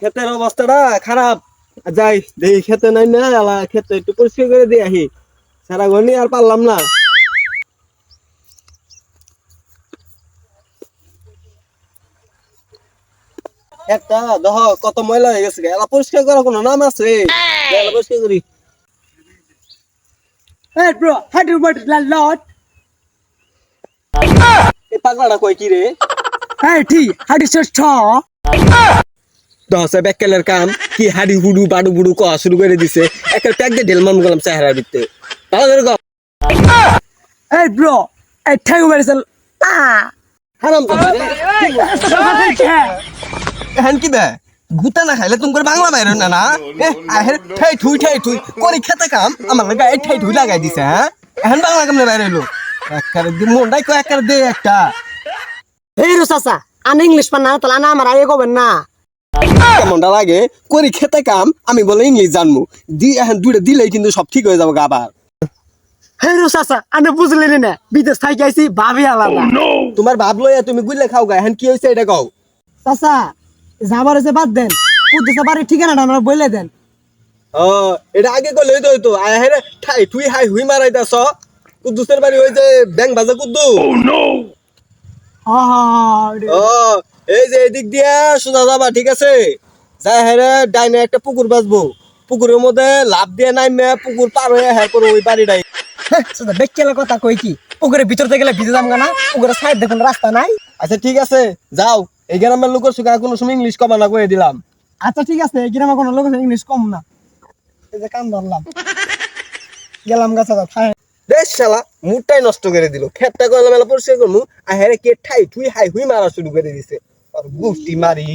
ক্ষেতের অবস্থাটা খারাপ। যাই দেখি খেতে নাই না আলা খেতে একটু পরিষ্কার করে দিয়ে আহি। সারা ঘর নিয়ে আর পারলাম না। একটা দেখ কত ময়লা হয়ে গেছে, এলা পরিষ্কার করার কোনো নাম আছে? এলা পরিষ্কার করি। Hey bro, how do you want a lot? এই পাগলাটা কই কি রে? Hey T, how do you stop? দশে বেকেলের কাম কি হাড়ি হুডু বাডু বুডু কয়া শুরু করে দিছে। একটা প্যাক দিয়ে ঢেলমাম গেলাম চেহারার ভিতরে। ভালো করে কও। Hey bro, I tell you where is a হারাম করে রে। এখন কি বে গুতা না খাইলে তুমি বাংলা বাইরে না না ঠাই ঠুই করে খেতে কাম আমার লাগা এই ঠাই ঠুই লাগাই দিছে। হ্যাঁ এখন বাংলা কামলে বাইরে হইলো একবারে মনটাই কয় একবারে দে একটা। Hey Rusasa, an English man na tala na mara ego benna. কেমনটা লাগে করি খেতে কাম আমি বলে ইংলিশ জানমু দি এখন দুইটা দিলেই কিন্তু সব ঠিক হয়ে যাবো আবার। Hey Rusasa, an বুঝলি না বিদেশ থাই গাইছি ভাবি আলাদা। তোমার ভাব লইয়া তুমি গুইলে খাও গা, এখন কি হইছে এটা কও। চাচা যাবার হচ্ছে বাদ দেন, কুদ্দুসা বাড়ির ঠিকানাটা আমরা বলে দেন। ও এটা আগে কইলে হইতো হইতো আয় হেরে ঠাই ঠুই হাই হুই মারাইতাছ। কুদ্দুসের বাড়ি ওই যে ব্যাং বাজে কুদ্দু। ও এই যে এদিক দিয়া সোজা যাবা, ঠিক আছে? যাই হেরে ডাইনে একটা পুকুর বাজবো, পুকুরের মধ্যে লাভ দিয়ে নাইমে পুকুর পার হয়ে হ্যাঁ করো ওই বাড়িটাই। চাচা বেকেলের কথা কই কি পুকুরের ভিতর থেকে গেলে ভিজে যাম না, পুকুরের সাইড দেখুন রাস্তা নাই। আচ্ছা ঠিক আছে যাও, এই গ্রামের লোকের সুখা কোনো সময় ইংলিশ কবা না কয়ে দিলাম। আচ্ছা ঠিক আছে, গ্রামে কোনো লোক ইংলিশ কম না। এই যে কান ধরলাম গেলাম গাছা থাই। বেশ শালা মুডটাই নষ্ট করে দিল। খেতটা করলাম মেলা পরিষ্কার করমু আর হ্যাঁ কে ঠাই ঠুই হাই হুই মারা শুরু করে দিছে। আর গুষ্টি মারি।